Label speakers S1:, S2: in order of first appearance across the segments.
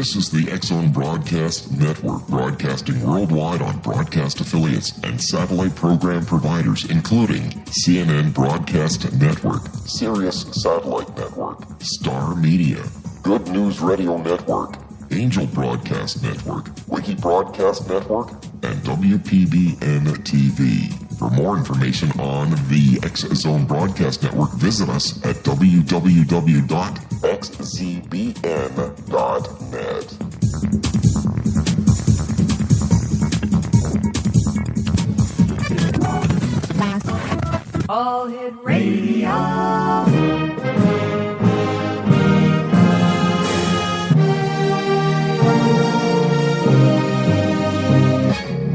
S1: This is the X-Zone Broadcast Network, broadcasting worldwide on broadcast affiliates and satellite program providers, including CNN Broadcast Network, Sirius Satellite Network, Star Media, Good News Radio Network, Angel Broadcast Network, Wiki Broadcast Network, and WPBN TV. For more information on the X-Zone Broadcast Network, visit us at www.xzbn.net.
S2: All Hit Radio.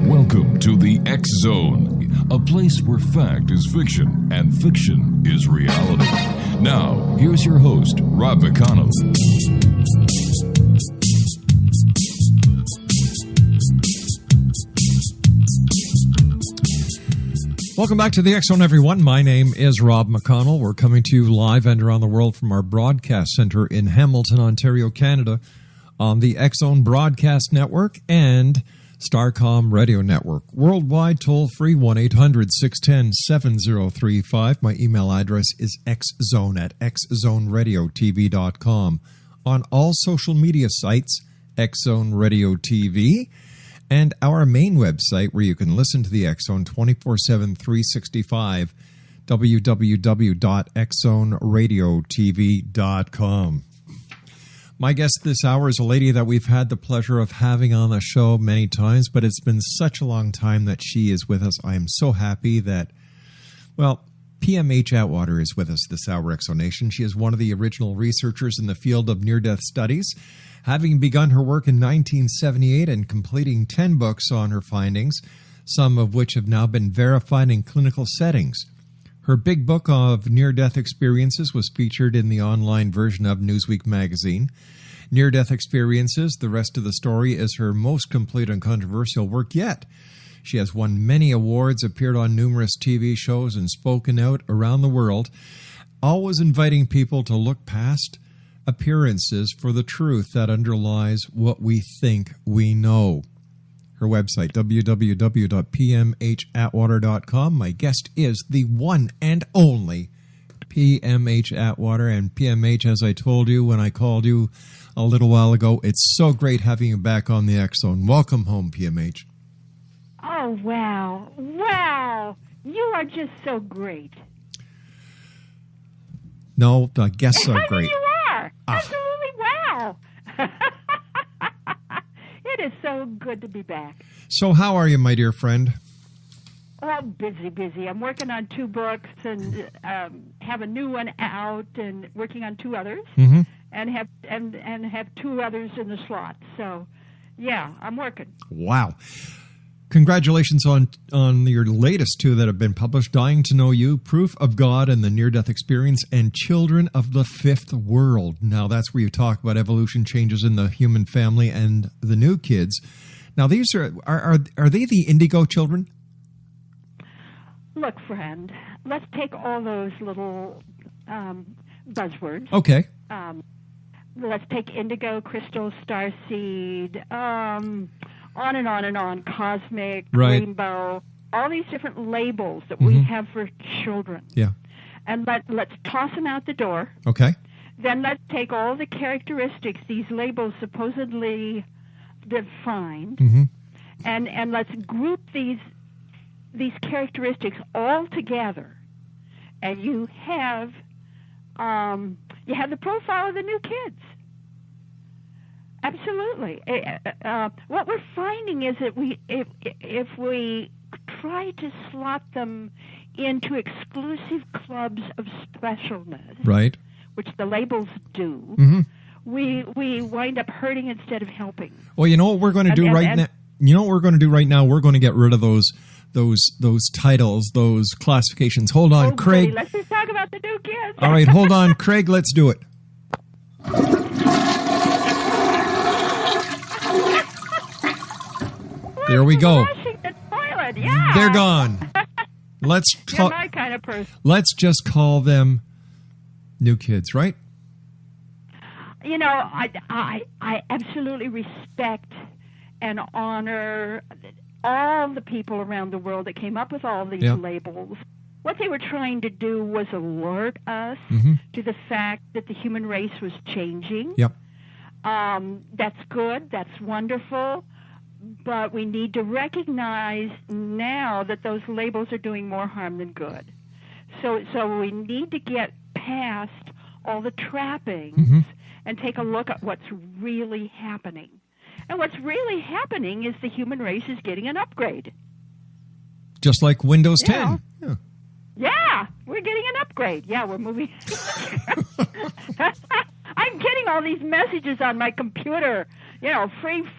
S3: Welcome to the X-Zone, a place where fact is fiction and fiction is reality. Now, here's your host, Rob McConnell.
S4: Welcome back to the X-Zone, everyone. My name is Rob McConnell. We're coming to you live and around the world from our broadcast center in Hamilton, Ontario, Canada, on the X-Zone Broadcast Network and Starcom Radio Network. Worldwide, toll-free, 1-800-610-7035. My email address is xzone@xzoneradiotv.com. On all social media sites, X-Zone Radio TV, and our main website where you can listen to the X-Zone 24/7, 365, www.xzoneradiotv.com. My guest this hour is a lady that we've had the pleasure of having on the show many times, but it's been such a long time that she is with us. I am so happy that, well, PMH Atwater is with us this hour, Exonation. She is one of the original researchers in the field of near-death studies, having begun her work in 1978 and completing 10 books on her findings, some of which have now been verified in clinical settings. Her big book of near-death experiences was featured in the online version of Newsweek Magazine. Near-death experiences, the rest of the story, is her most complete and controversial work yet. She has won many awards, appeared on numerous TV shows, and spoken out around the world, always inviting people to look past appearances for the truth that underlies what we think we know. Her website, www.pmhatwater.com. My guest is the one and only PMH Atwater. And PMH, as I told you when I called you a little while ago, it's so great having you back on the X-Zone. Welcome home, PMH.
S5: Oh, wow. Wow. You are just so great.
S4: No, the guests are great.
S5: You are. Absolutely wow. It is so good to be back.
S4: So how are you, my dear friend?
S5: Oh, busy. I'm working on 2 books and have a new one out and working on 2 others, and have 2 others in the slot. So, yeah, I'm working.
S4: Wow. Congratulations on your latest 2 that have been published, Dying to Know You, Proof of God and the Near-Death Experience, and Children of the Fifth World. Now, that's where you talk about evolution changes in the human family and the new kids. Now, these are they the indigo children?
S5: Look, friend, let's take all those little buzzwords.
S4: Okay.
S5: Let's take indigo, crystal, starseed, on and on and on, cosmic,
S4: right,
S5: rainbow, all these different labels that we have for children.
S4: Yeah. And
S5: let's toss them out the door.
S4: Okay.
S5: Then let's take all the characteristics these labels supposedly define, and let's group these characteristics all together, and you have the profile of the new kids. Absolutely. What we're finding is that if we try to slot them into exclusive clubs of specialness,
S4: right,
S5: which the labels do, we wind up hurting instead of helping.
S4: Well, you know what we're going to do right now? You know what we're going to do right now? We're going to get rid of those titles, those classifications. Hold on, Craig.
S5: Goody. Let's just talk about the new kids.
S4: All right, hold on, Craig. Let's do it. There we go.
S5: Flushing the toilet. Yeah.
S4: They're gone. Let's
S5: You're my kind of person.
S4: Let's just call them new kids, right?
S5: I absolutely respect and honor all the people around the world that came up with all these labels. What they were trying to do was alert us to the fact that the human race was changing.
S4: Yep.
S5: That's good. That's wonderful. But we need to recognize now that those labels are doing more harm than good. So we need to get past all the trappings and take a look at what's really happening. And what's really happening is the human race is getting an upgrade.
S4: Just like Windows 10. Yeah.
S5: Yeah, we're getting an upgrade. Yeah, we're moving. I'm getting all these messages on my computer.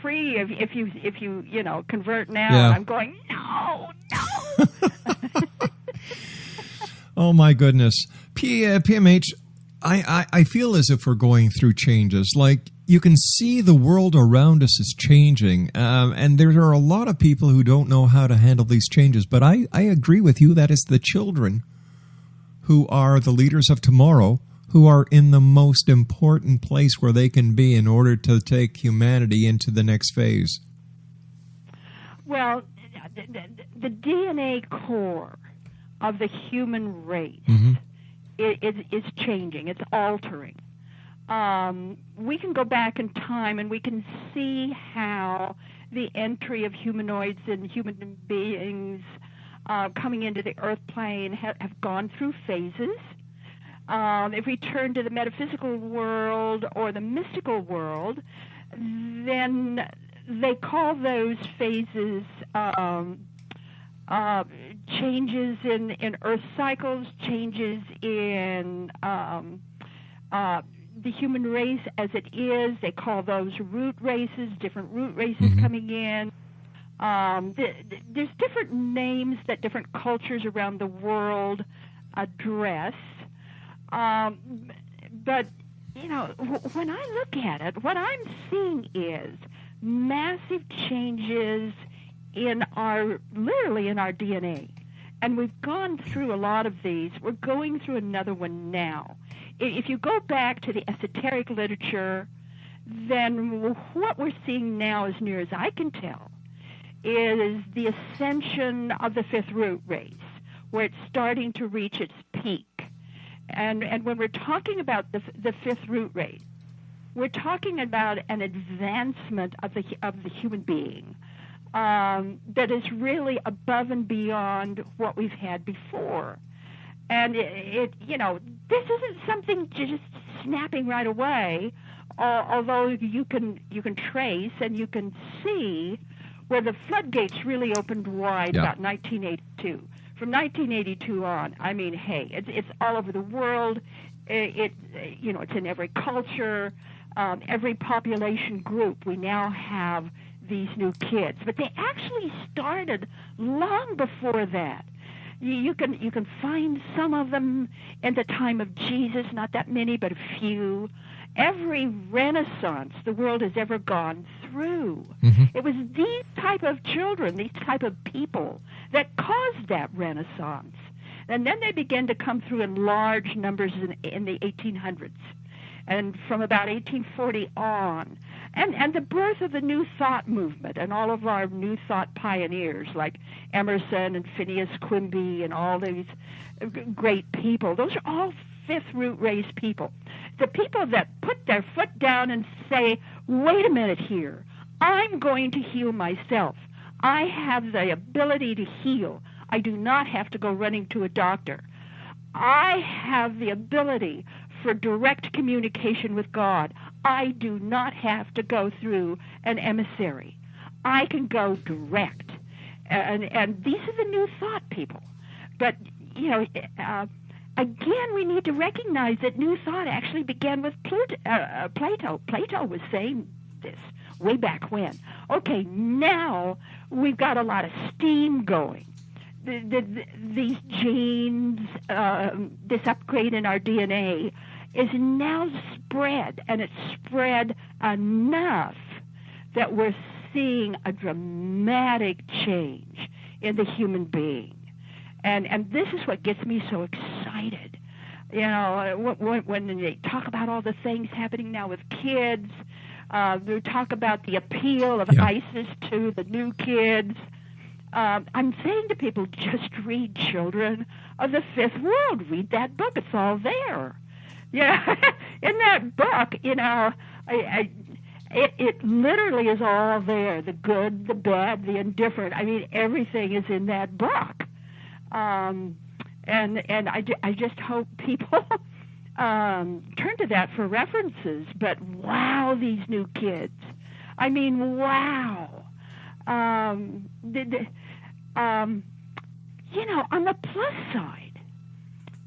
S5: Free if you convert now.
S4: Yeah.
S5: And I'm going, no.
S4: Oh my goodness, PMH. I feel as if we're going through changes. Like, you can see the world around us is changing, and there are a lot of people who don't know how to handle these changes. But I agree with you that it's the children who are the leaders of tomorrow, who are in the most important place where they can be in order to take humanity into the next phase.
S5: Well, the DNA core of the human race is changing. It's altering. We can go back in time and we can see how the entry of humanoids and human beings coming into the earth plane have gone through phases. If we turn to the metaphysical world or the mystical world, then they call those phases changes in earth cycles, changes in the human race as it is. They call those root races, different root races coming in. There's different names that different cultures around the world address. But, when I look at it, what I'm seeing is massive changes literally in our DNA. And we've gone through a lot of these. We're going through another one now. If you go back to the esoteric literature, then what we're seeing now, as near as I can tell, is the ascension of the fifth root race, where it's starting to reach its peak. And when we're talking about the fifth root race, we're talking about an advancement of the human being that is really above and beyond what we've had before. And this isn't something just snapping right away, although you can trace and you can see where the floodgates really opened wide about 1982. From 1982 on, I mean, hey, it's all over the world. It's in every culture, every population group. We now have these new kids, but they actually started long before that. You can find some of them in the time of Jesus, not that many, but a few. Every renaissance the world has ever gone through, it was these type of children, these type of people that caused that renaissance. And then they began to come through in large numbers in the 1800s. And from about 1840 on, and the birth of the New Thought movement and all of our New Thought pioneers like Emerson and Phineas Quimby and all these great people, those are all fifth root race people. The people that put their foot down and say, wait a minute here, I'm going to heal myself. I have the ability to heal. I do not have to go running to a doctor. I have the ability for direct communication with God. I do not have to go through an emissary. I can go direct. And these are the New Thought people. But, again, we need to recognize that New Thought actually began with Plato. Plato was saying this way back when. Okay, now we've got a lot of steam going. These genes, this upgrade in our DNA is now spread, and it's spread enough that we're seeing a dramatic change in the human being. And this is what gets me so excited. You know, when they talk about all the things happening now with kids, they talk about the appeal of ISIS to the new kids. I'm saying to people, just read Children of the Fifth World. Read that book. It's all there. Yeah, in that book, you know, it literally is all there. The good, the bad, the indifferent. I mean, everything is in that book. And I just hope people turn to that for references. But wow, these new kids. I mean, wow. You know, on the plus side,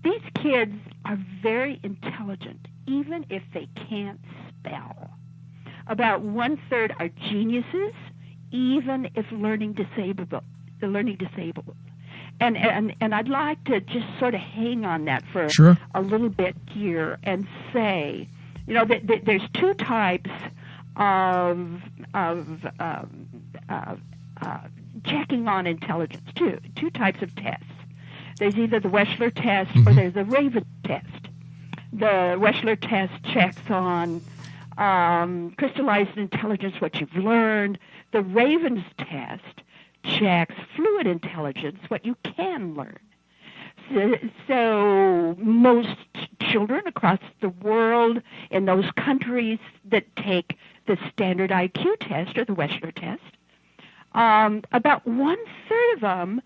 S5: these kids are very intelligent, even if they can't spell. About 1/3 are geniuses, even if learning disabled. And I'd like to just sort of hang on that for a little bit here and say, you know, there's two types of checking on intelligence, two types of tests. There's either the Wechsler test or there's the Raven test. The Wechsler test checks on crystallized intelligence, what you've learned. The Raven's test checks fluid intelligence, what you can learn. So most children across the world in those countries that take the standard IQ test or the Wechsler test, about 1/3 of them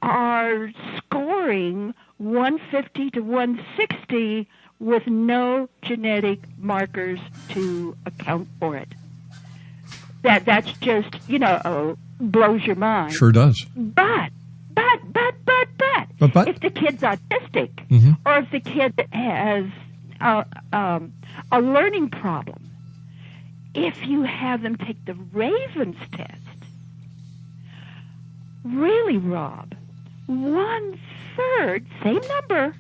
S5: are scoring 150 to 160 with no genetic markers to account for it. That's just, you know, blows your mind.
S4: Sure does.
S5: But if the kid's autistic or if the kid has a learning problem, if you have them take the Ravens test, really, Rob, 1/3, same number,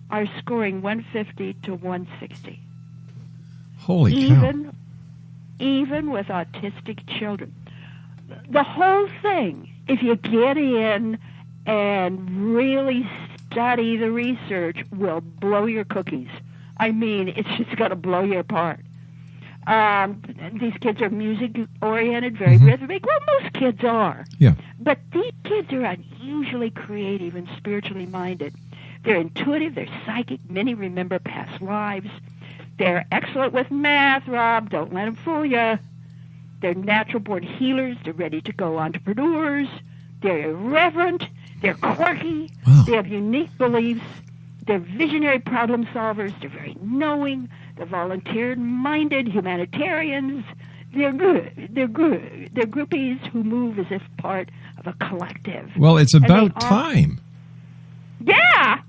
S5: are scoring 150 to 160.
S4: Holy cow.
S5: Even with autistic children. The whole thing, if you get in and really study the research, will blow your cookies. I mean, it's just going to blow you apart. These kids are music-oriented, very rhythmic. Well, most kids are.
S4: Yeah.
S5: But these kids are unusually creative and spiritually minded. They're intuitive, they're psychic, many remember past lives. They're excellent with math, Rob. Don't let them fool you. They're natural-born healers. They're ready-to-go entrepreneurs. They're irreverent. They're quirky.
S4: Wow.
S5: They have unique beliefs. They're visionary problem solvers. They're very knowing. They're volunteer-minded humanitarians. They're good. They're good. They're groupies who move as if part of a collective.
S4: Well, it's about time.
S5: Yeah.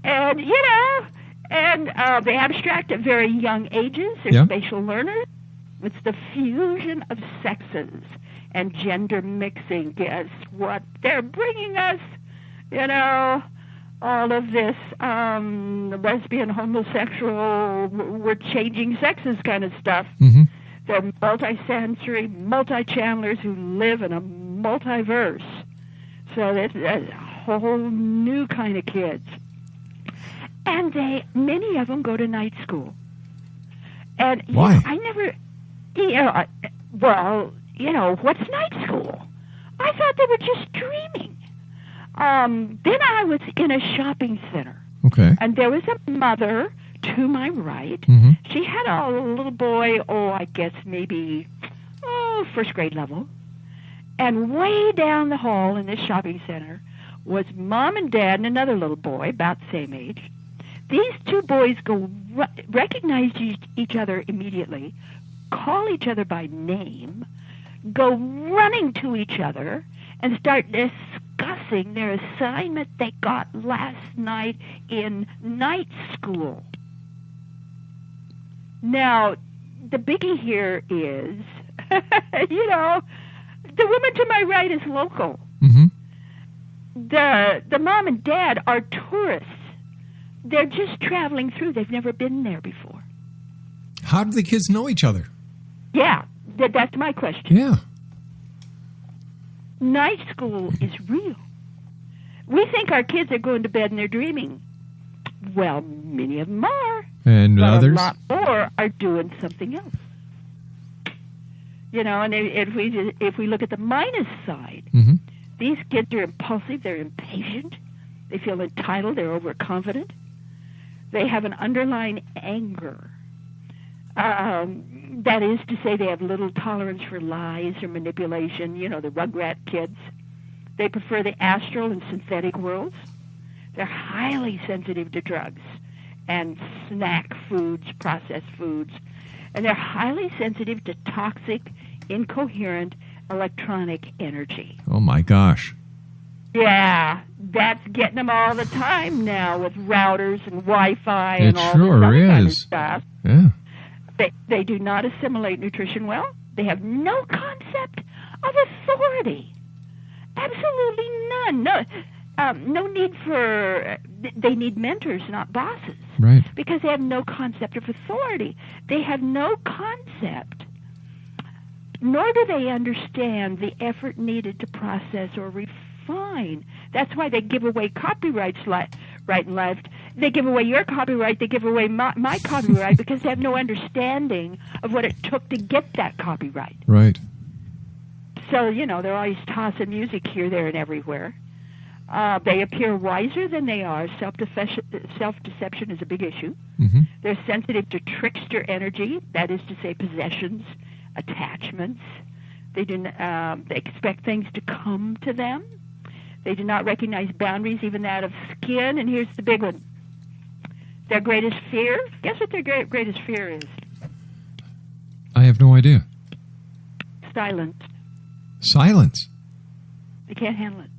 S5: And, you know, and they abstract at very young ages. They're spatial learners. It's the fusion of sexes and gender mixing. Guess what? They're bringing us, you know, all of this lesbian, homosexual, we're changing sexes kind of stuff. They're multisensory, multi-channelers who live in a multiverse. So that's a whole new kind of kids. And many of them go to night school. And
S4: why?
S5: You know, I never, you know, well, you know, what's night school? I thought they were just dreaming. Then I was in a shopping center.
S4: Okay.
S5: And there was a mother to my right. She had a little boy, I guess maybe, first grade level. And way down the hall in this shopping center was mom and dad and another little boy, about the same age. These two boys recognize each other immediately, call each other by name, go running to each other, and start discussing their assignment they got last night in night school. Now, the biggie here is, you know, the woman to my right is local. The mom and dad are tourists. They're just traveling through. They've never been there before.
S4: How do the kids know each other?
S5: Yeah, that's my question.
S4: Yeah.
S5: Night school is real. We think our kids are going to bed and they're dreaming. Well, many of them are.
S4: And
S5: but
S4: others?
S5: a lot more are doing something else. You know, and if we look at the minus side, these kids are impulsive, they're impatient, they feel entitled, they're overconfident, they have an underlying anger. That is to say, they have little tolerance for lies or manipulation, you know, the rugrat kids. They prefer the astral and synthetic worlds. They're highly sensitive to drugs and snack foods, processed foods. And they're highly sensitive to toxic, incoherent electronic energy.
S4: Oh, my gosh.
S5: Yeah, that's getting them all the time now with routers and Wi-Fi and all
S4: sure
S5: this other kind of
S4: is.
S5: stuff.
S4: Yeah.
S5: They do not assimilate nutrition well. They have no concept of authority. Absolutely none. No need for... They need mentors, not bosses.
S4: Right.
S5: Because they have no concept of authority. They have no concept, nor do they understand the effort needed to process or refine. That's why they give away copyrights right and left. They give away your copyright, they give away my copyright because they have no understanding of what it took to get that copyright.
S4: Right.
S5: So, you know, they're always tossing music here, there, and everywhere. They appear wiser than they are. Self-deception is a big issue. They're sensitive to trickster energy, that is to say possessions, attachments. They expect things to come to them. They do not recognize boundaries, even that of skin. And here's the big one. Their greatest fear? Guess what their greatest fear is?
S4: I have no idea.
S5: Silence.
S4: Silence.
S5: They can't handle it.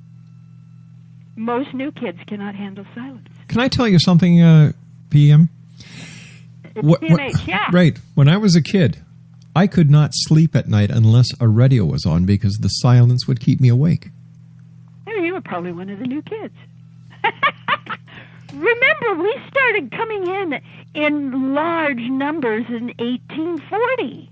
S5: Most new kids cannot handle silence.
S4: Can I tell you something, PM?
S5: It's PMH, yeah.
S4: Right. When I was a kid, I could not sleep at night unless a radio was on because the silence would keep me awake.
S5: Oh, you were probably one of the new kids. Remember, we started coming in large numbers in 1840.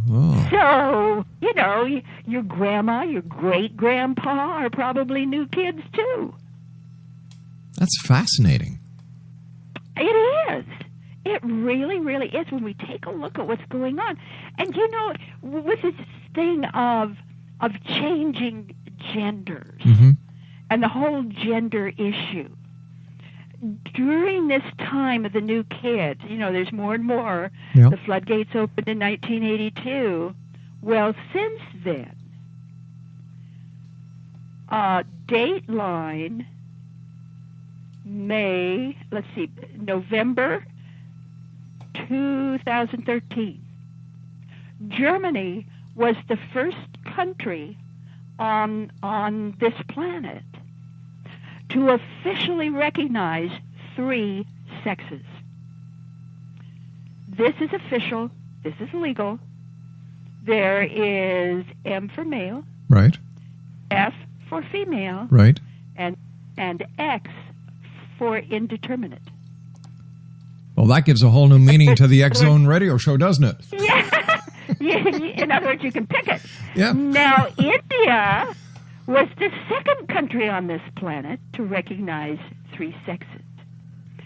S4: Oh.
S5: So, you know, your grandma, your great-grandpa are probably new kids, too.
S4: That's fascinating.
S5: It is. It really, really is when we take a look at what's going on. And, you know, with this thing of changing genders and the whole gender issue, during this time of the new kids, you know, there's more and more.
S4: Yep.
S5: The floodgates opened in 1982. Well, since then, Dateline, November 2013. Germany was the first country on this planet to officially recognize 3 sexes. This is official. This is legal. There is M for male,
S4: Right.
S5: F for female,
S4: Right.
S5: and X for indeterminate.
S4: Well, that gives a whole new meaning to the X Zone radio show, doesn't it?
S5: Yeah. In other words, you can pick it.
S4: Yeah.
S5: Now, India was the second country on this planet to recognize 3 sexes.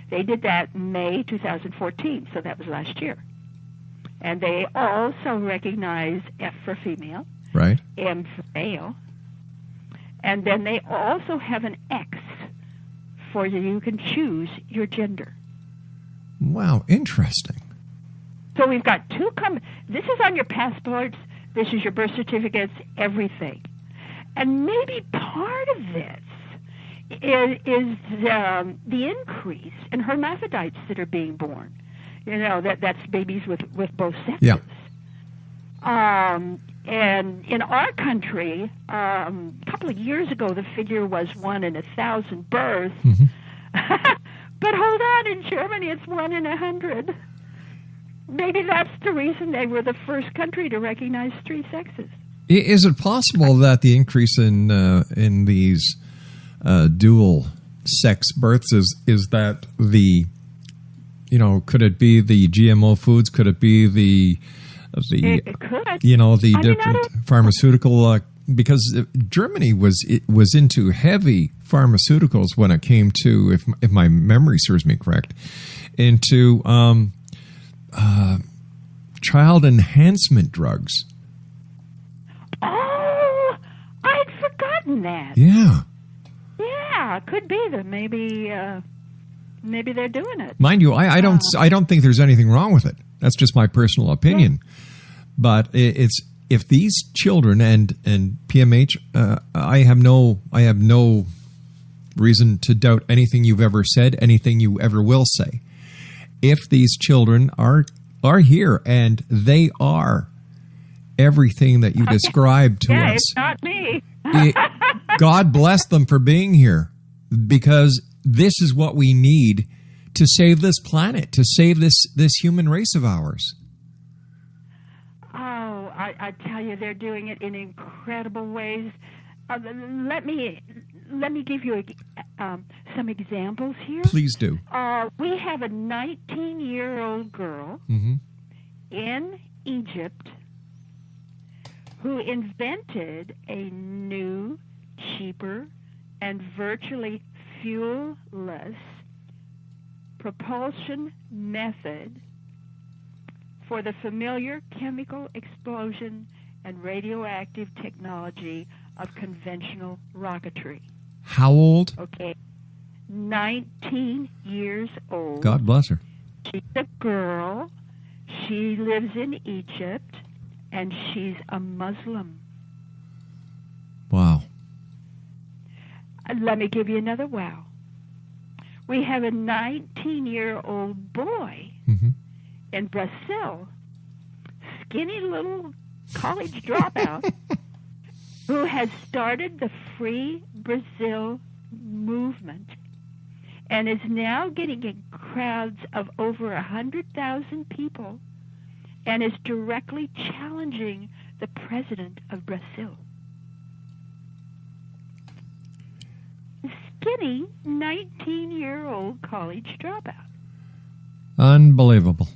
S5: They did that in May 2014, so that was last year. And they also recognize F for female,
S4: Right.
S5: M for male, and then they also have an X for you can choose your gender.
S4: Wow, interesting.
S5: So we've got 2 this is on your passports, this is your birth certificates, everything. And maybe part of this is the increase in hermaphrodites that are being born. You know, that's babies with both sexes.
S4: Yeah.
S5: And in our country, a couple of years ago, the figure was 1 in 1,000 births. But hold on, in Germany, it's 1 in 100. Maybe that's the reason they were the first country to recognize 3 sexes.
S4: Is it possible that the increase in these dual sex births is that could it be the GMO foods? Could it be the
S5: It could.
S4: the different pharmaceutical because Germany was into heavy pharmaceuticals when it came to, if my memory serves me correct, into child enhancement drugs.
S5: Oh, I'd forgotten that.
S4: Yeah.
S5: Yeah, could be that maybe they're doing it.
S4: Mind you, I don't think there's anything wrong with it. That's just my personal opinion. Yeah. But it's if these children and PMH, I have no reason to doubt anything you've ever said, anything you ever will say. If these children are here and they are everything that you described to us,
S5: it's not me.
S4: God bless them for being here, because this is what we need to save this planet, to save this human race of ours.
S5: Oh, I tell you, they're doing it in incredible ways. Let me give you some examples here.
S4: Please do.
S5: We have a 19-year-old girl in Egypt who invented a new, cheaper, and virtually fuel-less propulsion method for the familiar chemical explosion and radioactive technology of conventional rocketry.
S4: How old?
S5: Okay, 19 years old.
S4: God bless her.
S5: She's a girl. She lives in Egypt, and she's a Muslim.
S4: Wow.
S5: Let me give you another wow. We have a 19-year-old boy in Brazil, skinny little college dropout, who has started the Free Brazil movement and is now getting in crowds of over 100,000 people and is directly challenging the president of Brazil. Skinny 19-year-old college dropout.
S4: Unbelievable.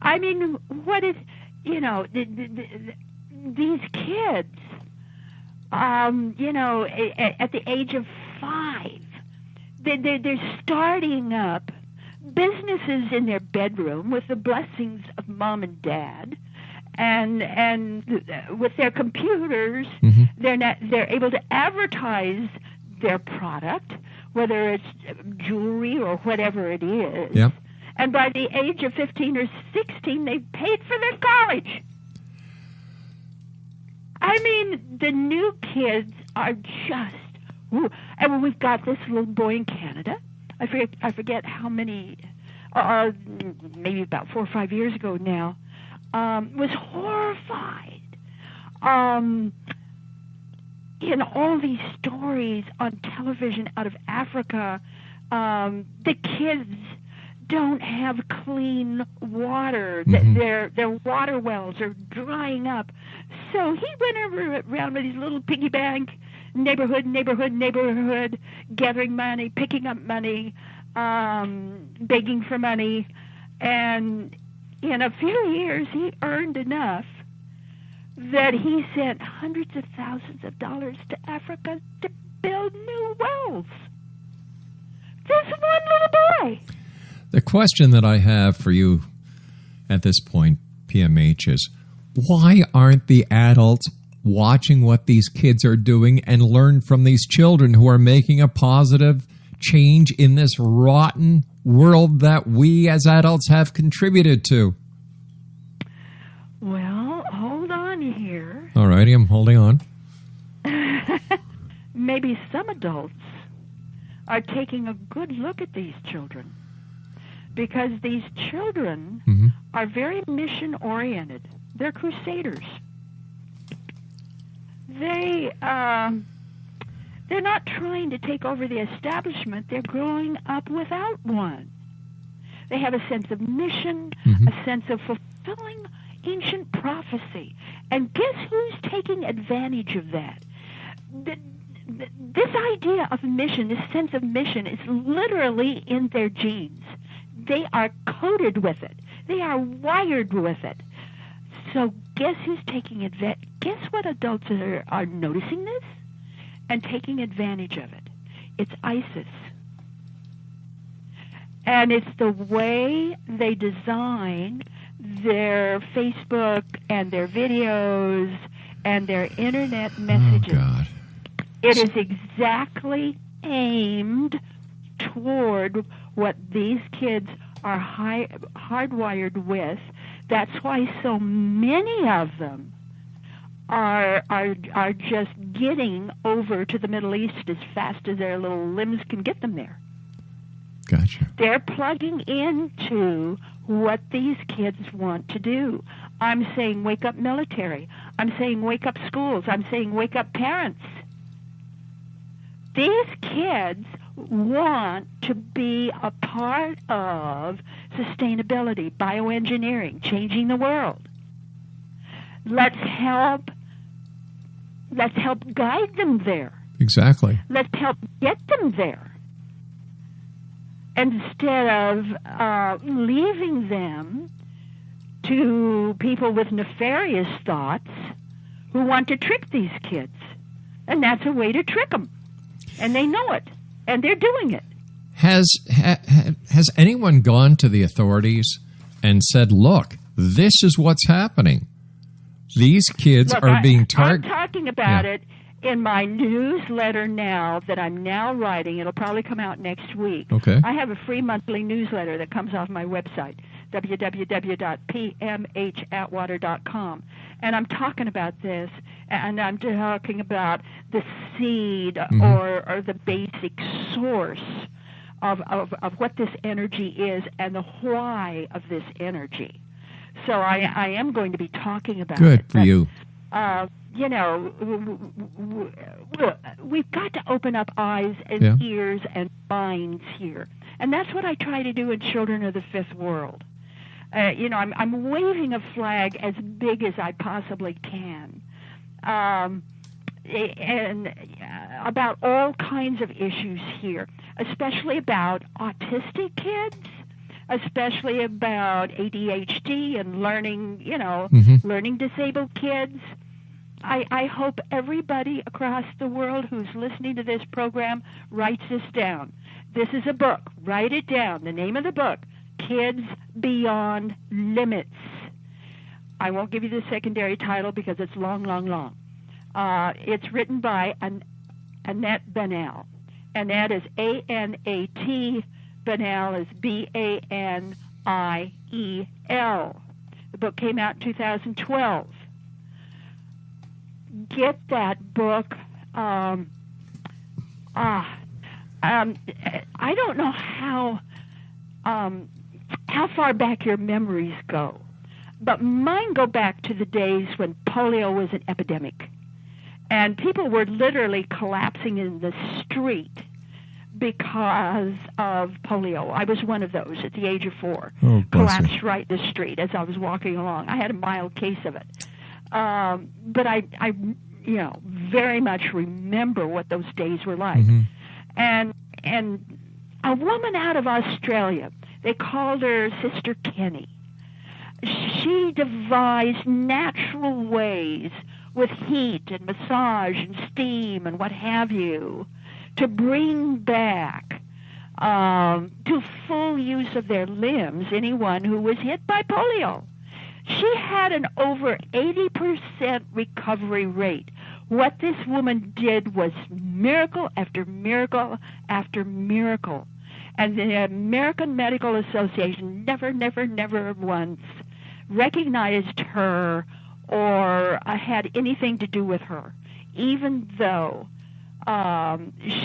S5: I mean, what is, these kids, at the age of 5, they're starting up businesses in their bedroom with the blessings of mom and dad, and with their computers, they're able to advertise their product, whether it's jewelry or whatever it is.
S4: Yep.
S5: And by the age of 15 or 16, they've paid for their college. I mean, the new kids are just... Ooh. And we've got this little boy in Canada. I forget how many... maybe about 4 or 5 years ago now. Was horrified. In all these stories on television out of Africa, the kids don't have clean water. Their water wells are drying up. So he went around with his little piggy bank, neighborhood, gathering money, picking up money, begging for money, and in a few years he earned enough that he sent hundreds of thousands of dollars to Africa to build new wells. This one little boy.
S4: The question that I have for you at this point, PMH, is why aren't the adults watching what these kids are doing and learn from these children who are making a positive change in this rotten world that we as adults have contributed to?
S5: Well, hold on here.
S4: All righty, I'm holding on.
S5: Maybe some adults are taking a good look at these children, because these children are very mission-oriented. They're crusaders. They're not trying to take over the establishment. They're growing up without one. They have a sense of mission, a sense of fulfilling ancient prophecy. And guess who's taking advantage of that? This idea of mission, this sense of mission, is literally in their genes. They are coded with it. They are wired with it. So guess who's taking advantage? Guess what adults are noticing this and taking advantage of it? It's ISIS. And it's the way they design their Facebook and their videos and their internet messages.
S4: Oh, God.
S5: It is exactly aimed toward what these kids are hardwired with. That's why so many of them are just getting over to the Middle East as fast as their little limbs can get them there.
S4: Gotcha.
S5: They're plugging into what these kids want to do. I'm saying wake up military. I'm saying wake up schools. I'm saying wake up parents. These kids want to be a part of sustainability, bioengineering, changing the world. Let's help guide them there.
S4: Exactly.
S5: Let's help get them there. Instead of leaving them to people with nefarious thoughts who want to trick these kids. And that's a way to trick them. And they know it. And they're doing it.
S4: Has anyone gone to the authorities and said, look, this is what's happening? These kids are being targeted.
S5: I'm talking about it in my newsletter now that I'm now writing. It'll probably come out next week.
S4: Okay.
S5: I have a free monthly newsletter that comes off my website, www.pmhatwater.com. And I'm talking about this, and I'm talking about the seed or the basic source of what this energy is and the why of this energy. So I am going to be talking about it.
S4: Good for you.
S5: You know, we've got to open up eyes and ears and minds here. And that's what I try to do in Children of the Fifth World. You know, I'm waving a flag as big as I possibly can. And about all kinds of issues here, especially about autistic kids, especially about ADHD and learning, learning disabled kids. I hope everybody across the world who's listening to this program writes this down. This is a book. Write it down. The name of the book, Kids Beyond Limits. I won't give you the secondary title because it's long, long, long. It's written by Annette Banel. Annette is A-N-A-T. Banel is B-A-N-I-E-L. The book came out in 2012. Get that book. I don't know how far back your memories go, but mine go back to the days when polio was an epidemic, and people were literally collapsing in the street because of polio. I was one of those at the age of 4. Collapsed right in the street as I was walking along. I had a mild case of it. But I very much remember what those days were like. And a woman out of Australia, they called her Sister Kenny. She devised natural ways with heat and massage and steam and what have you to bring back to full use of their limbs anyone who was hit by polio. She had an over 80% recovery rate. What this woman did was miracle after miracle after miracle. And the American Medical Association never once recognized her or had anything to do with her, even though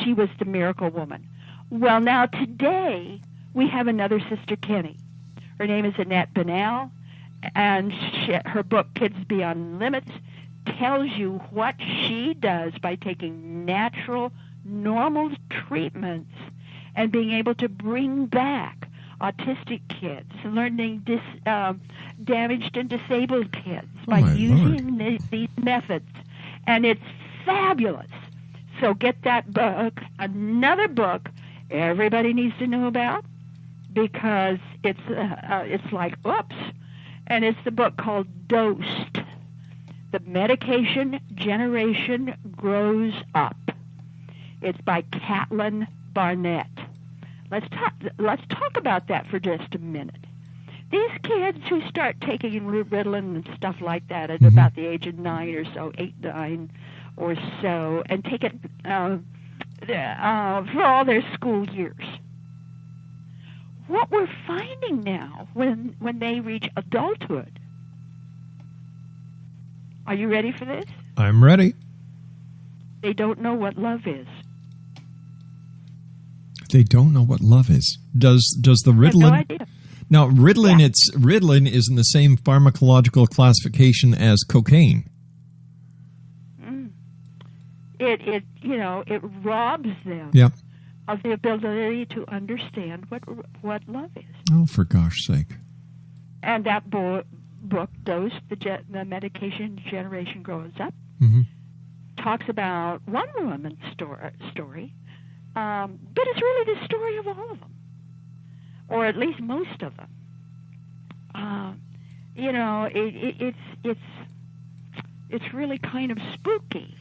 S5: she was the miracle woman. Well, now today we have another Sister Kenny. Her name is Annette Banel, and her book, Kids Beyond Limits, tells you what she does by taking natural, normal treatments and being able to bring back autistic kids, learning damaged and disabled kids by using these methods. And it's fabulous. So get that book. Another book everybody needs to know about, because it's like, oops. And it's the book called Dosed. The Medication Generation Grows Up. It's by Caitlin Barnett. Let's talk about that for just a minute. These kids who start taking Ritalin and stuff like that at about the age of 9 or so, 8, 9 or so, and take it for all their school years. What we're finding now when they reach adulthood. Are you ready for this?
S4: I'm ready.
S5: They don't know what love is.
S4: They don't know what love is. Does the Ritalin?
S5: I have no idea.
S4: Now, Ritalin is in the same pharmacological classification as cocaine.
S5: It robs them
S4: Yep.
S5: of the ability to understand what love is.
S4: Oh, for gosh sake.
S5: And that book, Dose, the Medication Generation Grows Up, talks about one woman's story, but it's really the story of all of them, or at least most of them. It's really kind of spooky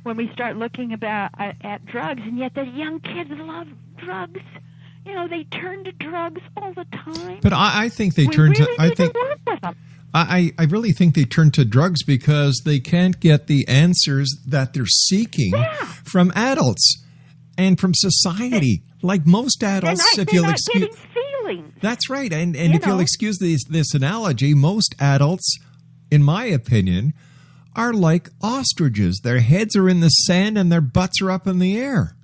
S5: when we start looking at drugs, and yet the young kids love drugs. They turn to drugs all the time.
S4: But I think they turn to. I think
S5: work with them.
S4: I really think they turn to drugs because they can't get the answers that they're seeking from adults and from society. Like most adults,
S5: they're not getting feelings.
S4: That's right. And if you'll excuse this analogy, most adults, in my opinion, are like ostriches. Their heads are in the sand and their butts are up in the air.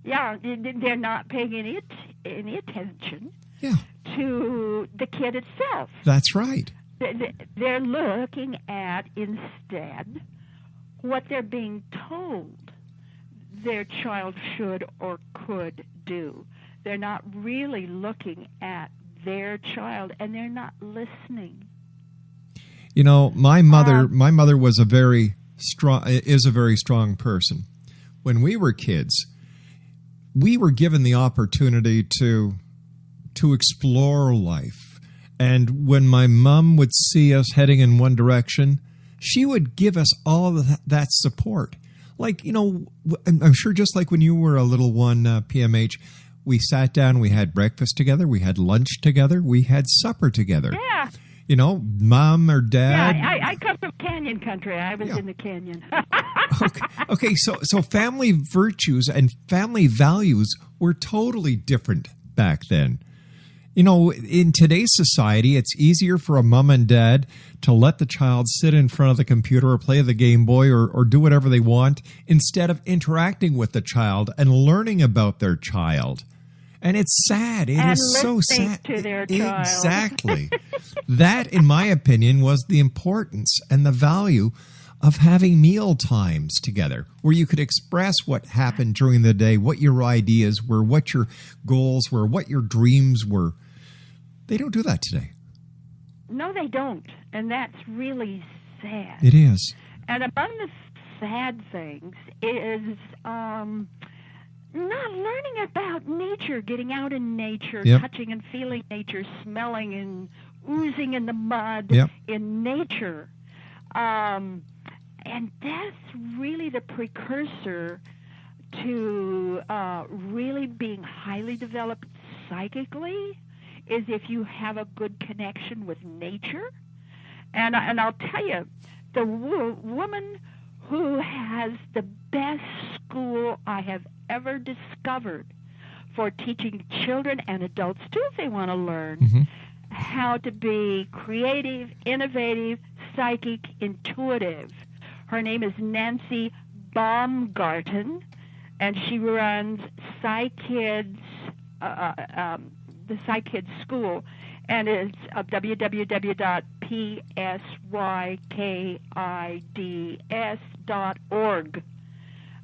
S5: Yeah, they're not paying any attention
S4: Yeah.
S5: to the kid itself.
S4: That's right.
S5: They're looking at instead what they're being told their child should or could do. They're not really looking at their child, and they're not listening.
S4: My mother was a very strong person. When we were kids, we were given the opportunity to explore life. And when my mom would see us heading in one direction, she would give us all of that support. Like, I'm sure just like when you were a little one, PMH, we sat down, we had breakfast together, we had lunch together, we had supper together.
S5: Yeah.
S4: Mom or dad.
S5: Yeah, I come from canyon country. I was in the canyon.
S4: Okay, so family virtues and family values were totally different back then. In today's society, it's easier for a mom and dad to let the child sit in front of the computer or play the Game Boy or do whatever they want instead of interacting with the child and learning about their child. And it's sad. It is so sad.
S5: To their child.
S4: Exactly. That, in my opinion, was the importance and the value of having meal times together where you could express what happened during the day, what your ideas were, what your goals were, what your dreams were. They don't do that today.
S5: No, they don't. And that's really sad.
S4: It is.
S5: And among the sad things is not learning about nature, getting out in nature, touching and feeling nature, smelling and oozing in the mud in nature. And that's really the precursor to really being highly developed psychically, is if you have a good connection with nature. And I'll tell you, the woman who has the best school I have ever discovered for teaching children and adults too, if they want to learn how to be creative, innovative, psychic, intuitive. Her name is Nancy Baumgarten, and she runs PsyKids, the PsyKids School, and it's www.psykids.org.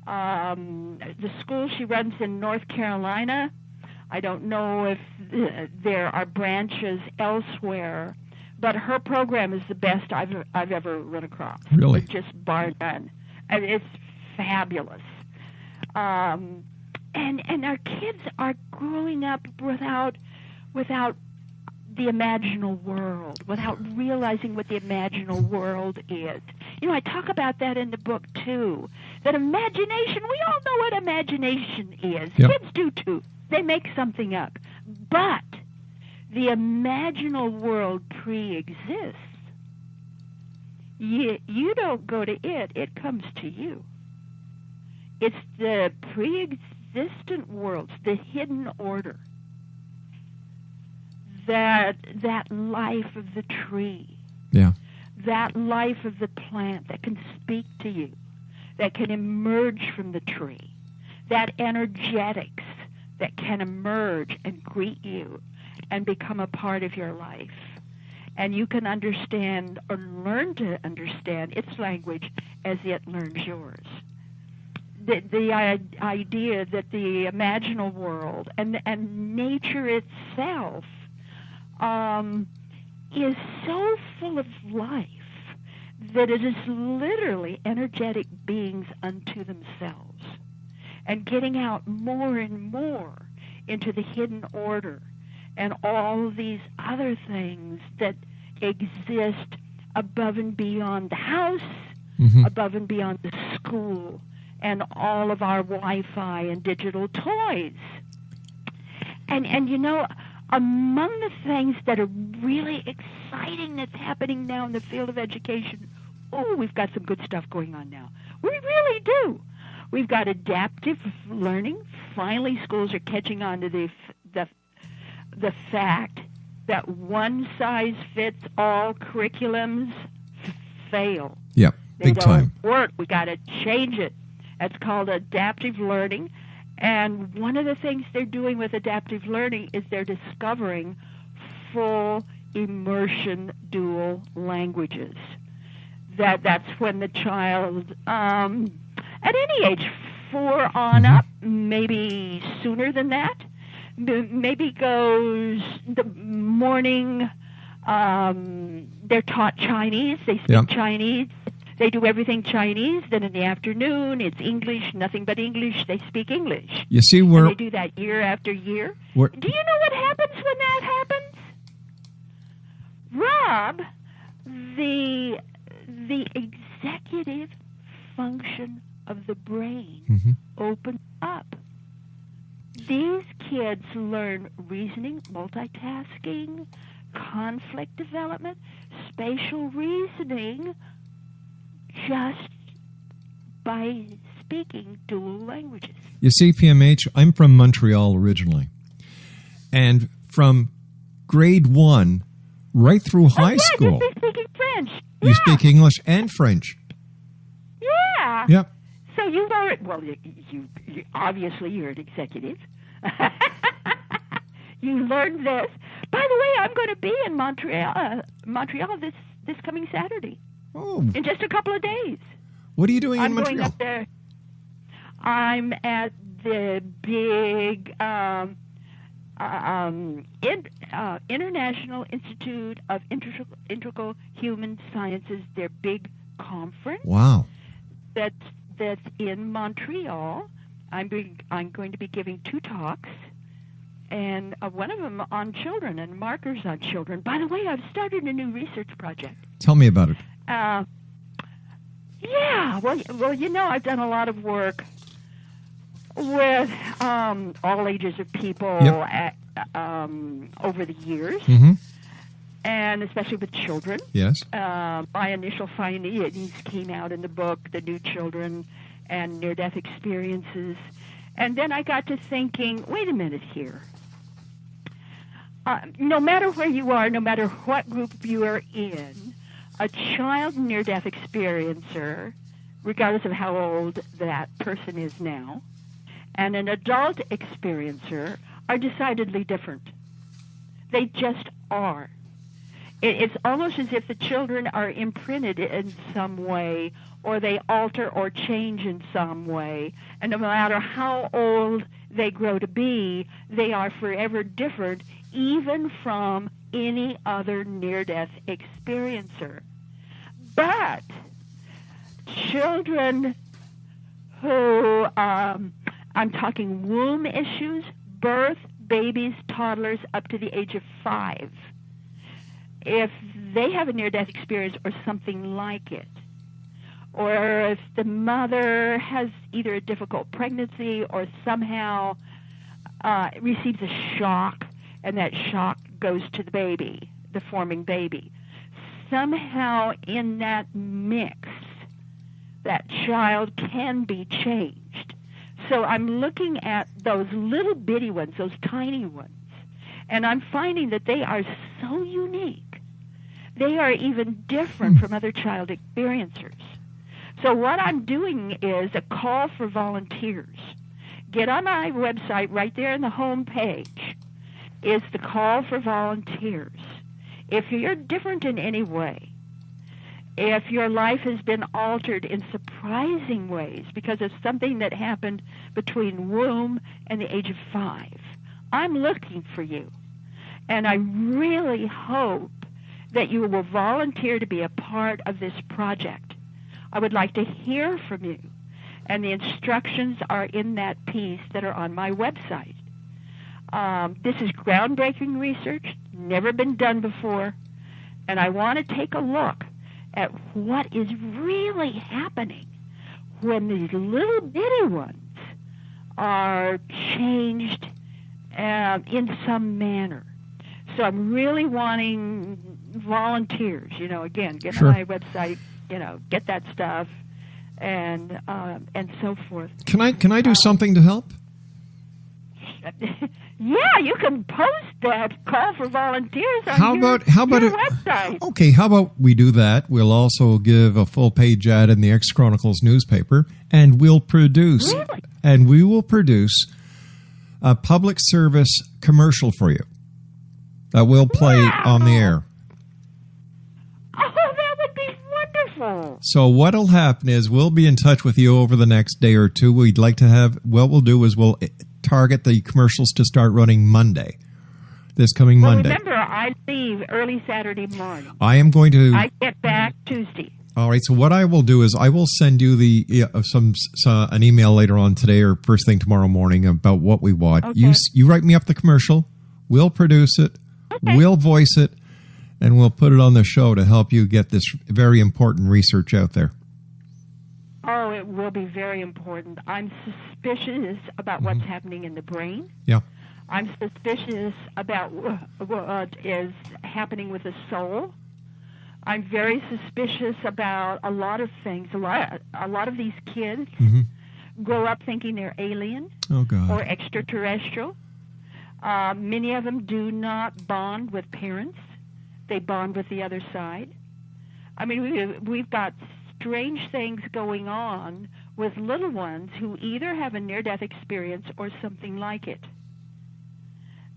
S5: The school she runs in North Carolina. I don't know if there are branches elsewhere, but her program is the best I've ever run across.
S4: Really?
S5: Just bar none. And it's fabulous. And our kids are growing up without the imaginal world, without realizing what the imaginal world is. You know, I talk about that in the book, too. That imagination, we all know what imagination is.
S4: Yep.
S5: Kids do, too. They make something up. But the imaginal world pre-exists. You don't go to it. It comes to you. It's the pre-existent worlds, the hidden order. That life of the tree,
S4: Yeah.
S5: that life of the plant that can speak to you, that can emerge from the tree, that energetics that can emerge and greet you and become a part of your life. And you can understand or learn to understand its language as it learns yours. The idea that the imaginal world and nature itself is so full of life that it is literally energetic beings unto themselves, and getting out more and more into the hidden order and all these other things that exist above and beyond the house, above and beyond the school, and all of our Wi-Fi and digital toys. And you know, among the things that are really exciting that's happening now in the field of education, we've got some good stuff going on now. We really do. We've got adaptive learning. Finally, schools are catching on to the fact that one-size-fits-all curriculums fail.
S4: Yep, big time.
S5: They don't work. We got to change it. It's called adaptive learning. And one of the things they're doing with adaptive learning is they're discovering full immersion dual languages. That's when the child, at any age, 4 on up, maybe sooner than that, maybe goes the morning, they're taught Chinese, they speak Chinese. They do everything Chinese. Then in the afternoon, it's English, nothing but English. They speak English.
S4: You see,
S5: and they do that year after year. Do you know what happens when that happens? Rob, the executive function of the brain opens up. These kids learn reasoning, multitasking, conflict development, spatial reasoning, just by speaking dual languages.
S4: You see, PMH, I'm from Montreal originally. And from grade 1 right through high school,
S5: you're speaking French.
S4: You speak English and French.
S5: Yeah.
S4: Yep.
S5: So you learn, well, you obviously you're an executive. You learned this. By the way, I'm going to be in Montreal this coming Saturday.
S4: Oh.
S5: In just a couple of days.
S4: What are you doing in Montreal?
S5: I'm going up there. I'm at the big International Institute of Integral Human Sciences, their big conference.
S4: Wow.
S5: That's in Montreal. I'm going to be giving 2 talks, and one of them on children and markers on children. By the way, I've started a new research project.
S4: Tell me about it.
S5: Yeah, well, you know, I've done a lot of work with all ages of people over the years, and especially with children.
S4: Yes.
S5: My initial findings came out in the book, The New Children and Near-Death Experiences, and then I got to thinking, wait a minute here. No matter where you are, no matter what group you are in, a child near-death experiencer, regardless of how old that person is now, and an adult experiencer are decidedly different. They just are. It's almost as if the children are imprinted in some way, or they alter or change in some way, and no matter how old they grow to be, they are forever different, even from any other near-death experiencer. But children who, I'm talking womb issues, birth, babies, toddlers up to the age of 5, if they have a near-death experience or something like it, or if the mother has either a difficult pregnancy or somehow receives a shock, and that shock goes to the baby, the forming baby. Somehow in that mix, that child can be changed. So I'm looking at those little bitty ones, those tiny ones, and I'm finding that they are so unique. They are even different from other child experiencers. So what I'm doing is a call for volunteers. Get on my website, right there in the home page is the call for volunteers. If you're different in any way, if your life has been altered in surprising ways because of something that happened between womb and the age of 5, I'm looking for you. And I really hope that you will volunteer to be a part of this project. I would like to hear from you. And the instructions are in that piece that are on my website. This is groundbreaking research, never been done before, and I want to take a look at what is really happening when these little bitty ones are changed in some manner. So I'm really wanting volunteers, again, get on my website, get that stuff, and so forth.
S4: Can I do something to help?
S5: Yeah, you can post that call for volunteers on your website.
S4: Okay, how about we do that? We'll also give a full page ad in the X Chronicles newspaper, and we will produce a public service commercial for you that we'll play on the air.
S5: Oh, that would be wonderful.
S4: So what'll happen is we'll be in touch with you over the next day or two. We'd like to have, what we'll do is we'll target the commercials to start running Monday, this coming Monday.
S5: Remember, I leave early Saturday morning.
S4: I
S5: get back Tuesday.
S4: All right, so what I will do is I will send you an email later on today or first thing tomorrow morning about what we want.
S5: Okay.
S4: You write me up the commercial, we'll produce it, we'll voice it, and we'll put it on the show to help you get this very important research out there.
S5: Oh, it will be very important. I'm suspicious about what's happening in the brain.
S4: Yeah.
S5: I'm suspicious about what is happening with the soul. I'm very suspicious about a lot of things. A lot of these kids grow up thinking they're alien or extraterrestrial. Many of them do not bond with parents. They bond with the other side. I mean, we've got strange things going on with little ones who either have a near-death experience or something like it.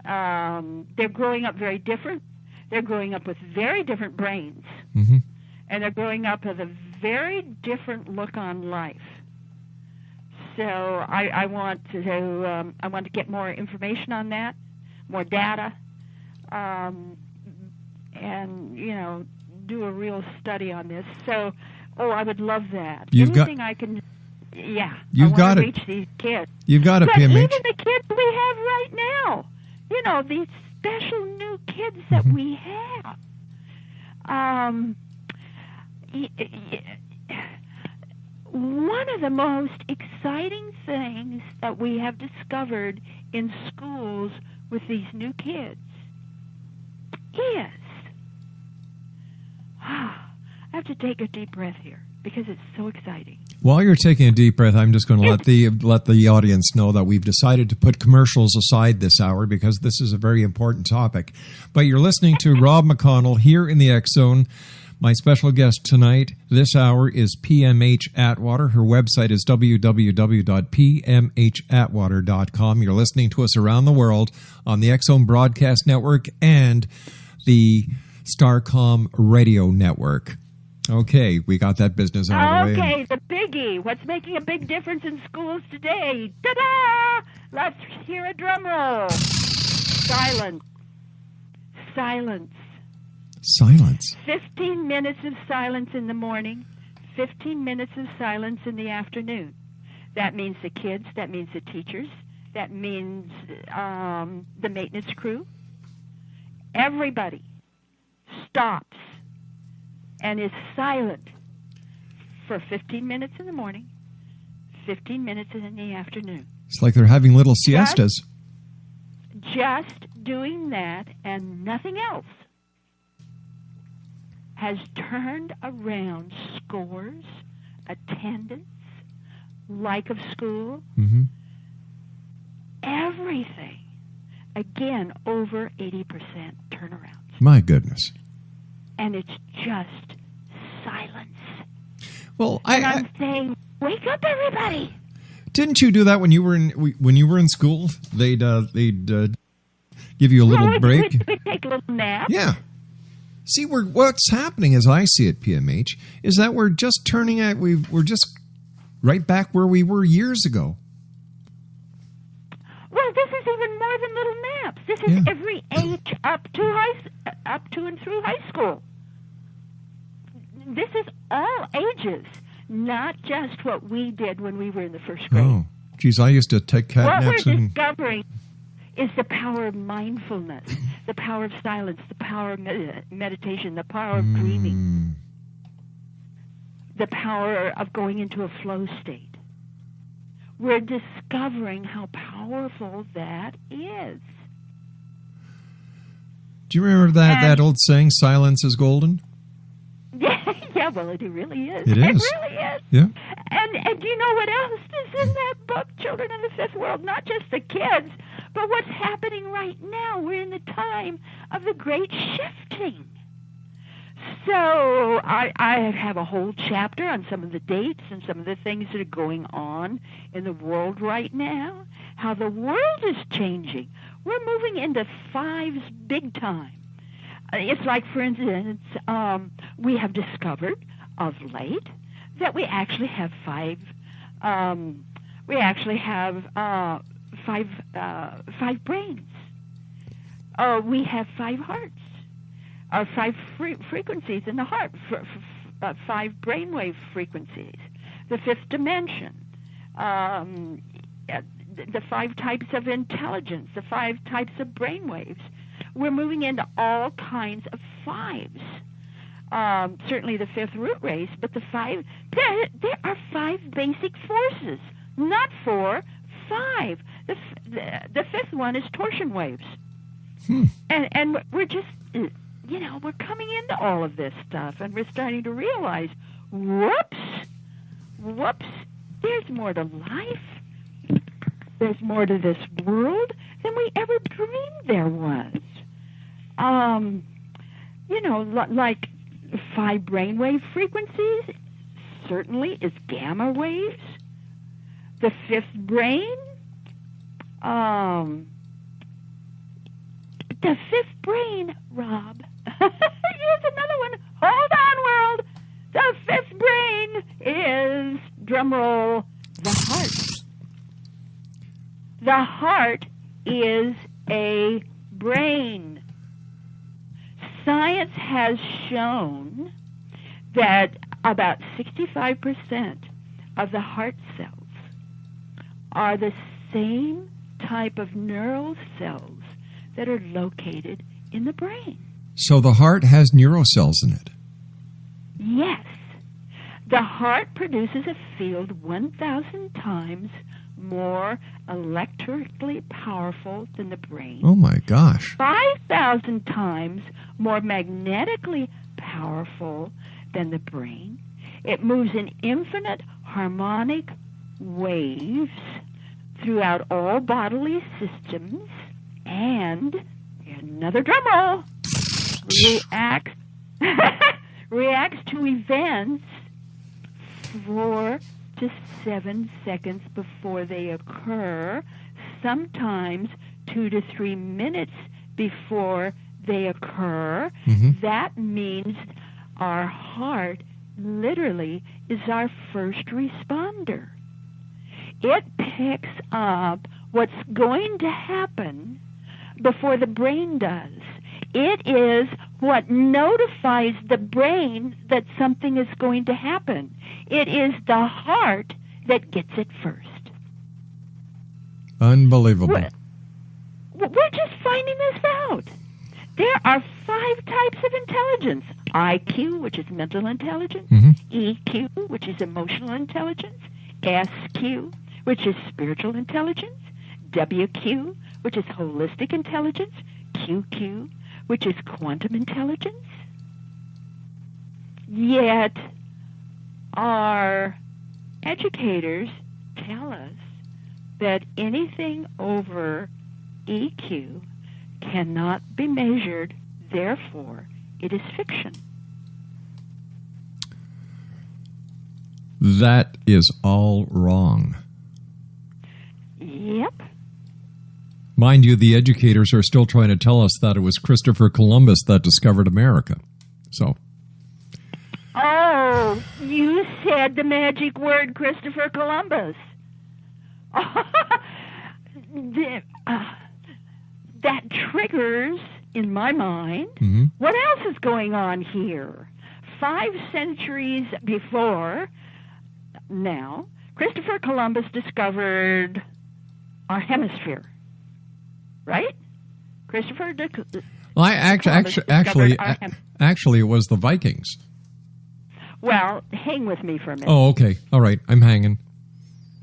S5: They're growing up very different. They're growing up with very different brains. And they're growing up with a very different look on life. So I want to get more information on that, more data, and do a real study on this. So, I would love that. Anything I can. Yeah,
S4: you've got to
S5: reach these kids.
S4: You've got it, PMH.
S5: Even the kids we have right now, these special new kids that we have. One of the most exciting things that we have discovered in schools with these new kids is, I have to take a deep breath here because it's so exciting.
S4: While you're taking a deep breath, I'm just going to let the audience know that we've decided to put commercials aside this hour because this is a very important topic. But you're listening to Rob McConnell here in the X Zone. My special guest tonight, this hour, is PMH Atwater. Her website is www.pmhatwater.com. You're listening to us around the world on the X Zone Broadcast Network and the Starcom Radio Network. Okay, we got that business out of the way.
S5: Okay, the biggie. What's making a big difference in schools today? Ta-da! Let's hear a drum roll. Silence. Silence.
S4: Silence.
S5: 15 minutes of silence in the morning, 15 minutes of silence in the afternoon. That means the kids, that means the teachers, that means the maintenance crew. Everybody stops and is silent for 15 minutes in the morning, 15 minutes in the afternoon.
S4: It's like they're having little siestas.
S5: Just doing that and nothing else has turned around scores, attendance, like of school, everything. Again, over 80% turnarounds.
S4: My goodness.
S5: And it's just silence.
S4: Well,
S5: I'm saying, wake up, everybody.
S4: Didn't you do that when you were in school? They'd give you a little break.
S5: We'd take a little nap.
S4: Yeah. See, what's happening, as I see it, PMH, is that we're just we're just right back where we were years ago.
S5: Well, this is even more than little naps. This is every age up to and through high school. This is all ages, not just what we did when we were in the first grade.
S4: Oh, geez, I used to take cat naps.
S5: What we're discovering is the power of mindfulness, the power of silence, the power of meditation, the power of dreaming, the power of going into a flow state. We're discovering how powerful that is.
S4: Do you remember that old saying, silence is golden?
S5: Yeah, well, it really is.
S4: It is.
S5: It really is.
S4: Yeah.
S5: And do you know what else is in that book, Children of the Fifth World? Not just the kids, but what's happening right now. We're in the time of the great shifting. So I have a whole chapter on some of the dates and some of the things that are going on in the world right now, how the world is changing. We're moving into fives big time. It's like, for instance, we have discovered of late that we actually have five brains. We have 5 hearts. 5 frequencies in the heart, 5 brainwave frequencies, the 5th dimension, the 5 types of intelligence, the 5 types of brainwaves. We're moving into all kinds of 5s. Certainly the 5th root race, but the 5, there are 5 basic forces, not 4, 5. The 5th one is torsion waves. And we're just, we're coming into all of this stuff, and we're starting to realize, whoops, there's more to life. There's more to this world than we ever dreamed there was. Like 5 brainwave frequencies certainly is gamma waves. The 5th brain, the 5th brain, Rob. Here's another one. Hold on, world. The 5th brain is, drumroll, the heart. The heart is a brain. Science has shown that about 65% of the heart cells are the same type of neural cells that are located in the brain.
S4: So the heart has neurocells in it?
S5: Yes. The heart produces a field 1,000 times more electrically powerful than the brain.
S4: Oh, my gosh.
S5: 5,000 times more magnetically powerful than the brain. It moves in infinite harmonic waves throughout all bodily systems and, another drum roll, reacts to events 4 to 7 seconds before they occur, sometimes 2 to 3 minutes before they occur. That means our heart literally is our first responder. It picks up what's going to happen before the brain does. It is what notifies the brain that something is going to happen. It is the heart that gets it first.
S4: Unbelievable.
S5: We're just finding this out. There are 5 types of intelligence. IQ, which is mental intelligence. EQ, which is emotional intelligence. SQ, which is spiritual intelligence. WQ, which is holistic intelligence. QQ, which is quantum intelligence. Yet, our educators tell us that anything over EQ cannot be measured, therefore, it is fiction.
S4: That is all wrong.
S5: Yep.
S4: Mind you, the educators are still trying to tell us that it was Christopher Columbus that discovered America. So.
S5: Oh, you said the magic word, Christopher Columbus. That triggers, in my mind, what else is going on here? 5 centuries before now, Christopher Columbus discovered our hemisphere, right?
S4: Well, actually, it was the Vikings.
S5: Well, hang with me for a minute.
S4: Oh, okay. All right. I'm hanging.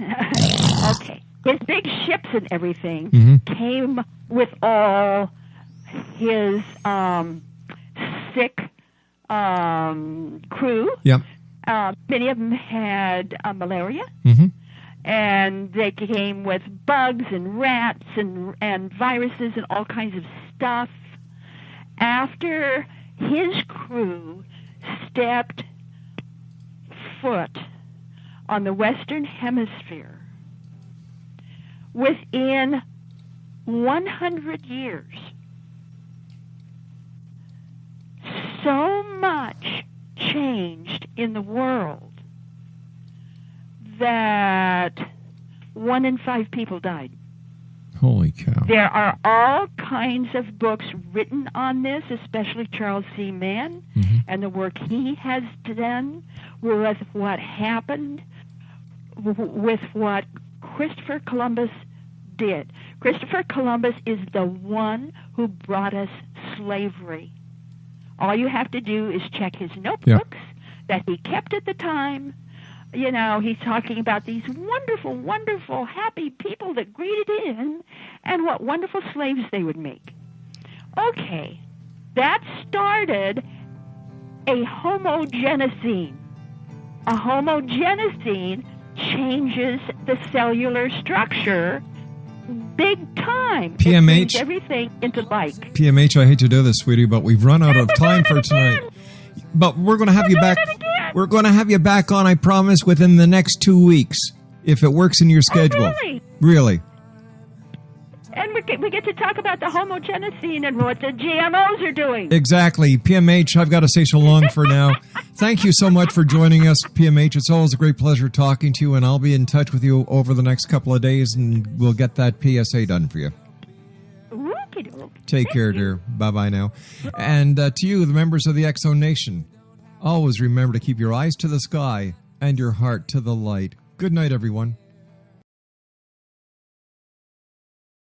S5: Okay. His big ships and everything came with all his sick crew.
S4: Yep.
S5: Many of them had malaria. And they came with bugs and rats and viruses and all kinds of stuff. After his crew stepped foot on the Western Hemisphere, within 100 years, so much changed in the world that 1 in 5 people died.
S4: Holy cow.
S5: There are all kinds of books written on this, especially Charles C. Mann and the work he has done with what happened, with what Christopher Columbus did. Christopher Columbus is the one who brought us slavery. All you have to do is check his notebooks that he kept at the time. You know, he's talking about these wonderful, wonderful, happy people that greeted him and what wonderful slaves they would make. Okay, that started a homogenesine. A homogenesine changes the cellular structure big time.
S4: PMH.
S5: It turns everything into like.
S4: PMH, I hate to do this, sweetie, but we've run out of time for tonight. But we're going to have you back. We're going to have you back on, I promise, within the next 2 weeks, if it works in your schedule.
S5: Oh, really?
S4: Really.
S5: And we get to talk about the homogenesine and what the GMOs are doing.
S4: Exactly. PMH, I've got to say so long for now. Thank you so much for joining us, PMH. It's always a great pleasure talking to you, and I'll be in touch with you over the next couple of days, and we'll get that PSA done for you. Take care, dear. Bye-bye now. And to you, the members of the X Zone Nation, always remember to keep your eyes to the sky and your heart to the light. Good night, everyone.